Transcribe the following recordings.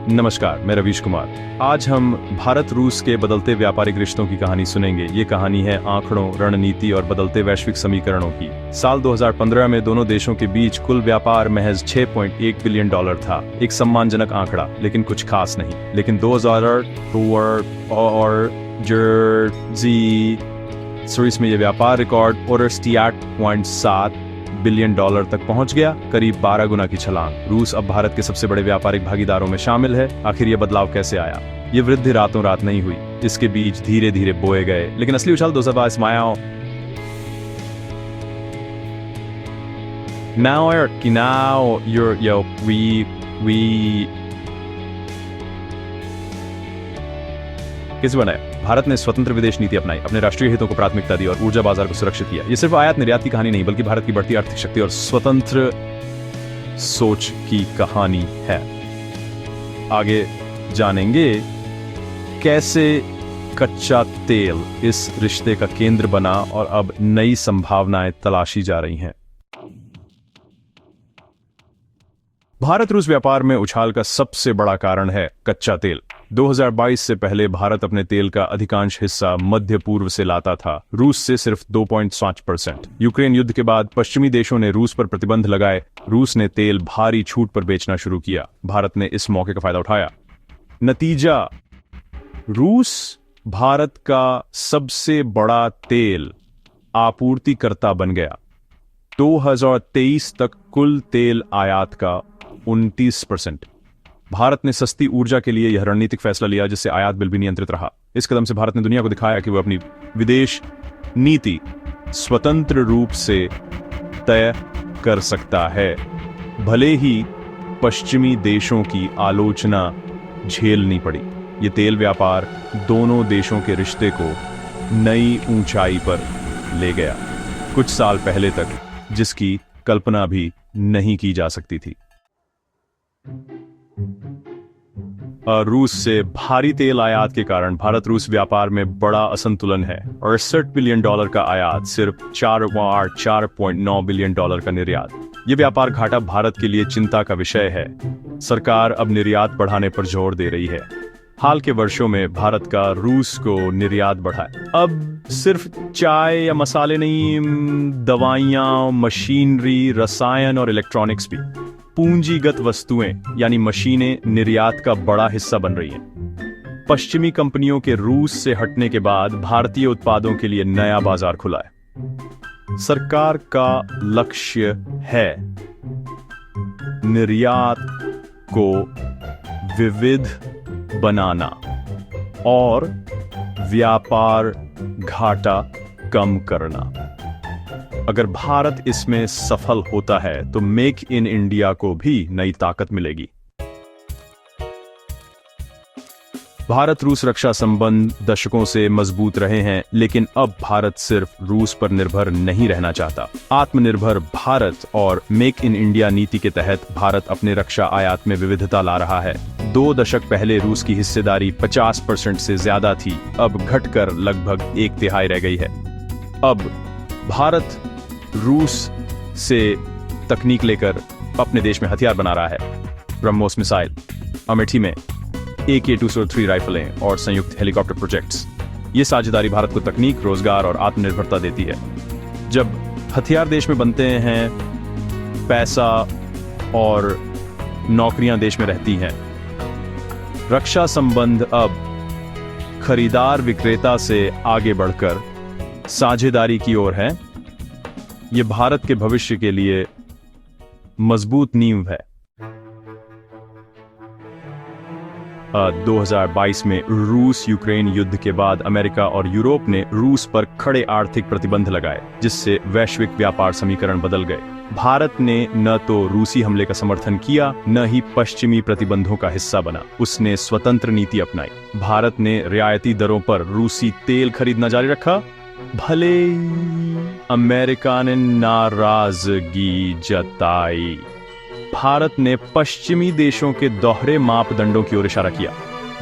नमस्कार, मैं रवीश कुमार। आज हम भारत रूस के बदलते व्यापारिक रिश्तों की कहानी सुनेंगे। ये कहानी है आंकड़ों, रणनीति और बदलते वैश्विक समीकरणों की। साल 2015 में दोनों देशों के बीच कुल व्यापार महज $6.1 बिलियन था। एक सम्मानजनक आंकड़ा, लेकिन कुछ खास नहीं। लेकिन 2008 और जर्सी में ये व्यापार रिकॉर्ड $8.7 बिलियन तक पहुंच गया, करीब 12 गुना की छलांग। रूस अब भारत के सबसे बड़े व्यापारिक भागीदारों में शामिल है। आखिर ये बदलाव कैसे आया? ये वृद्धि रातों रात नहीं हुई, इसके बीज धीरे धीरे बोए गए। लेकिन असली उछाल 2022 में आया। कैसे बनाया? भारत ने स्वतंत्र विदेश नीति अपनाई, अपने राष्ट्रीय हितों को प्राथमिकता दी और ऊर्जा बाजार को सुरक्षित किया। ये सिर्फ आयात निर्यात की कहानी नहीं, बल्कि भारत की बढ़ती आर्थिक शक्ति और स्वतंत्र सोच की कहानी है। आगे जानेंगे कैसे कच्चा तेल इस रिश्ते का केंद्र बना और अब नई संभावनाएं तलाशी जा रही हैं। भारत रूस व्यापार में उछाल का सबसे बड़ा कारण है कच्चा तेल। 2022 से पहले भारत अपने तेल का अधिकांश हिस्सा मध्य पूर्व से लाता था, रूस से सिर्फ 2.5%। यूक्रेन युद्ध के बाद पश्चिमी देशों ने रूस पर प्रतिबंध लगाए। रूस ने तेल भारी छूट पर बेचना शुरू किया। भारत ने इस मौके का फायदा उठाया। नतीजा, रूस भारत का सबसे बड़ा तेल आपूर्तिकर्ता बन गया। 2023 तक कुल तेल आयात का 29%। भारत ने सस्ती ऊर्जा के लिए यह रणनीतिक फैसला लिया, जिससे आयात बिल भी नियंत्रित रहा। इस कदम से भारत ने दुनिया को दिखाया कि वह अपनी विदेश नीति स्वतंत्र रूप से तय कर सकता है, भले ही पश्चिमी देशों की आलोचना झेलनी पड़ी। ये तेल व्यापार दोनों देशों के रिश्ते को नई ऊंचाई पर ले गया, कुछ साल पहले तक जिसकी कल्पना भी नहीं की जा सकती थी। रूस से भारी तेल आयात के कारण भारत रूस व्यापार में बड़ा असंतुलन है। $68 बिलियन का आयात, सिर्फ 4.9 बिलियन का निर्यात। यह व्यापार घाटा भारत के लिए चिंता का विषय है। सरकार अब निर्यात बढ़ाने पर जोर दे रही है। हाल के वर्षों में भारत का रूस को निर्यात बढ़ा है। अब सिर्फ चाय या मसाले नहीं, दवाइयां, मशीनरी, रसायन और इलेक्ट्रॉनिक्स भी। पूंजीगत वस्तुएं यानी मशीनें निर्यात का बड़ा हिस्सा बन रही हैं। पश्चिमी कंपनियों के रूस से हटने के बाद भारतीय उत्पादों के लिए नया बाजार खुला है। सरकार का लक्ष्य है निर्यात को विविध बनाना और व्यापार घाटा कम करना। अगर भारत इसमें सफल होता है तो मेक इन इंडिया को भी नई ताकत मिलेगी। भारत रूस रक्षा संबंध दशकों से मजबूत रहे हैं, लेकिन अब भारत सिर्फ रूस पर निर्भर नहीं रहना चाहता। आत्मनिर्भर भारत और मेक इन इंडिया नीति के तहत भारत अपने रक्षा आयात में विविधता ला रहा है। 2 दशक पहले रूस की हिस्सेदारी 50% से ज्यादा थी, अब घटकर लगभग 1/3 रह गई है। अब भारत रूस से तकनीक लेकर अपने देश में हथियार बना रहा है। ब्रह्मोस मिसाइल, अमेठी में AK-203 राइफलें और संयुक्त हेलीकॉप्टर प्रोजेक्ट्स। ये साझेदारी भारत को तकनीक, रोजगार और आत्मनिर्भरता देती है। जब हथियार देश में बनते हैं, पैसा और नौकरियां देश में रहती हैं। रक्षा संबंध अब खरीदार विक्रेता से आगे बढ़कर साझेदारी की ओर है। यह भारत के भविष्य के लिए मजबूत नींव है। 2022 में रूस यूक्रेन युद्ध के बाद अमेरिका और यूरोप ने रूस पर खड़े आर्थिक प्रतिबंध लगाए, जिससे वैश्विक व्यापार समीकरण बदल गए। भारत ने न तो रूसी हमले का समर्थन किया, न ही पश्चिमी प्रतिबंधों का हिस्सा बना। उसने स्वतंत्र नीति अपनाई। भारत ने रियायती दरों पर रूसी तेल खरीदना जारी रखा, भले अमेरिका ने नाराजगी जताई। भारत ने पश्चिमी देशों के दोहरे मापदंडों की ओर इशारा किया।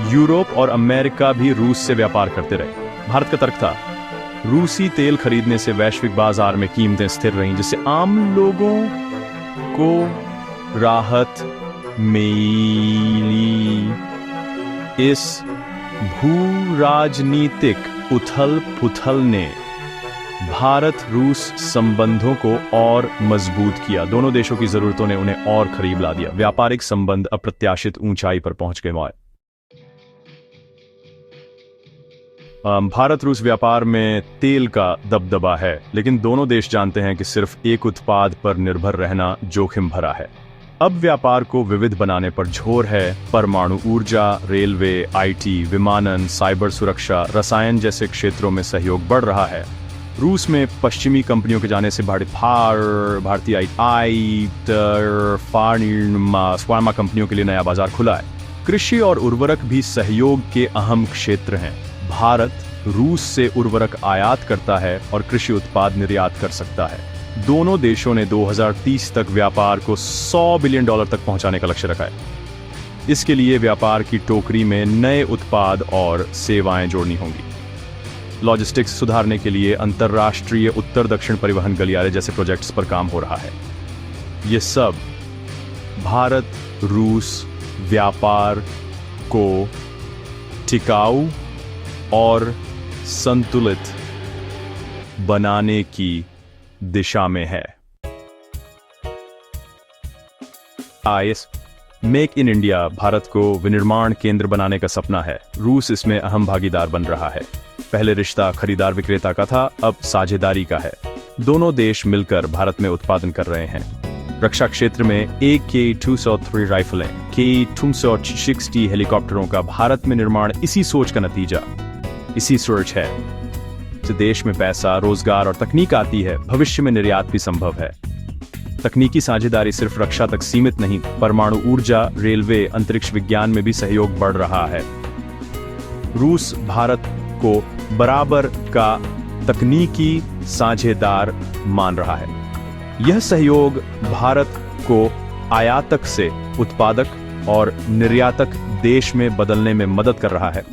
यूरोप और अमेरिका भी रूस से व्यापार करते रहे। भारत का तर्क था, रूसी तेल खरीदने से वैश्विक बाजार में कीमतें स्थिर रहीं, जिससे आम लोगों को राहत मिली। इस भू राजनीतिक उथल पुथल ने भारत रूस संबंधों को और मजबूत किया। दोनों देशों की जरूरतों ने उन्हें और करीब ला दिया। व्यापारिक संबंध अप्रत्याशित ऊंचाई पर पहुंच गए। भारत रूस व्यापार में तेल का दबदबा है, लेकिन दोनों देश जानते हैं कि सिर्फ एक उत्पाद पर निर्भर रहना जोखिम भरा है। अब व्यापार को विविध बनाने पर जोर है। परमाणु ऊर्जा, रेलवे, आईटी, विमानन, साइबर सुरक्षा, रसायन जैसे क्षेत्रों में सहयोग बढ़ रहा है। रूस में पश्चिमी कंपनियों के जाने से भारतीय फार्मा कंपनियों के लिए नया बाजार खुला है। कृषि और उर्वरक भी सहयोग के अहम क्षेत्र हैं। भारत रूस से उर्वरक आयात करता है और कृषि उत्पाद निर्यात कर सकता है। दोनों देशों ने 2030 तक व्यापार को $100 बिलियन तक पहुंचाने का लक्ष्य रखा है। इसके लिए व्यापार की टोकरी में नए उत्पाद और सेवाएं जोड़नी होंगी। लॉजिस्टिक्स सुधारने के लिए अंतर्राष्ट्रीय उत्तर दक्षिण परिवहन गलियारे जैसे प्रोजेक्ट्स पर काम हो रहा है। ये सब भारत रूस व्यापार को टिकाऊ और संतुलित बनाने की दिशा में है। मेक इन इंडिया भारत को विनिर्माण केंद्र बनाने का सपना है। रूस इसमें अहम भागीदार बन रहा है। पहले रिश्ता खरीदार विक्रेता का था, अब साझेदारी का है। दोनों देश मिलकर भारत में उत्पादन कर रहे हैं। रक्षा क्षेत्र में AK-203 राइफलें, K-260 हेलीकॉप्टरों का भारत में निर्माण इसी सोच है। से देश में पैसा, रोजगार और तकनीक आती है, भविष्य में निर्यात भी संभव है। तकनीकी साझेदारी सिर्फ रक्षा तक सीमित नहीं, परमाणु ऊर्जा, रेलवे, अंतरिक्ष विज्ञान में भी सहयोग बढ़ रहा है। रूस भारत को बराबर का तकनीकी साझेदार मान रहा है। यह सहयोग भारत को आयातक से उत्पादक और निर्यातक देश में बदलने में मदद कर रहा है।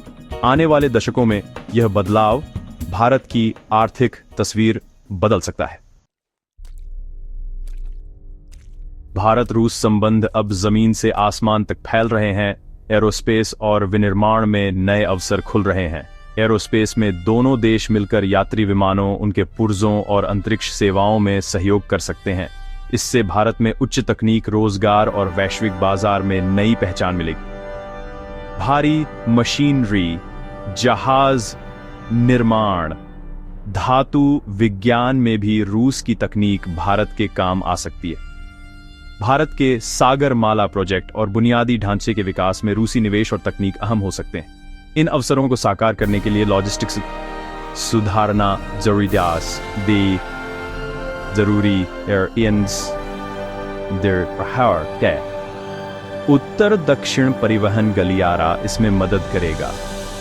आने वाले दशकों में यह बदलाव भारत की आर्थिक तस्वीर बदल सकता है। भारत रूस संबंध अब जमीन से आसमान तक फैल रहे हैं। एरोस्पेस और विनिर्माण में नए अवसर खुल रहे हैं। एरोस्पेस में दोनों देश मिलकर यात्री विमानों, उनके पुर्जों और अंतरिक्ष सेवाओं में सहयोग कर सकते हैं। इससे भारत में उच्च तकनीक, रोजगार और वैश्विक बाजार में नई पहचान मिलेगी। भारी मशीनरी, जहाज निर्माण, धातु विज्ञान में भी रूस की तकनीक भारत के काम आ सकती है। भारत के सागर माला प्रोजेक्ट और बुनियादी ढांचे के विकास में रूसी निवेश और तकनीक अहम हो सकते हैं। इन अवसरों को साकार करने के लिए लॉजिस्टिक्स सुधारना जरूरी उत्तर दक्षिण परिवहन गलियारा इसमें मदद करेगा।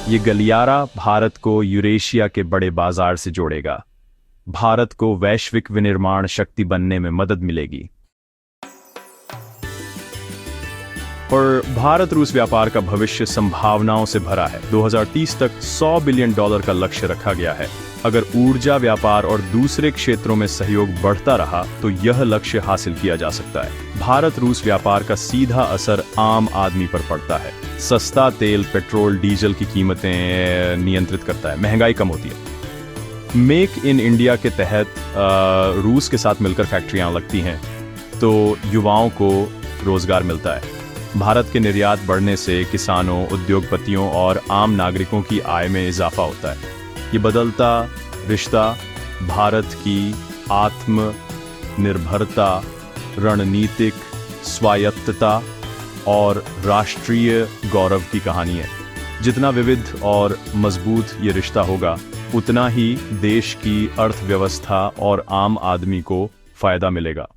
ये गलियारा भारत को यूरेशिया के बड़े बाजार से जोड़ेगा। भारत को वैश्विक विनिर्माण शक्ति बनने में मदद मिलेगी। और भारत रूस व्यापार का भविष्य संभावनाओं से भरा है। 2030 तक $100 बिलियन का लक्ष्य रखा गया है। अगर ऊर्जा, व्यापार और दूसरे क्षेत्रों में सहयोग बढ़ता रहा तो यह लक्ष्य हासिल किया जा सकता है। भारत रूस व्यापार का सीधा असर आम आदमी पर पड़ता है। सस्ता तेल, पेट्रोल, डीजल की कीमतें नियंत्रित करता है, महंगाई कम होती है। मेक इन इंडिया के तहत रूस के साथ मिलकर फैक्ट्रियां लगती हैं तो युवाओं को रोजगार मिलता है। भारत के निर्यात बढ़ने से किसानों, उद्योगपतियों और आम नागरिकों की आय में इजाफा होता है। ये बदलता रिश्ता भारत की आत्मनिर्भरता, रणनीतिक स्वायत्तता और राष्ट्रीय गौरव की कहानी है। जितना विविध और मजबूत ये रिश्ता होगा, उतना ही देश की अर्थव्यवस्था और आम आदमी को फायदा मिलेगा।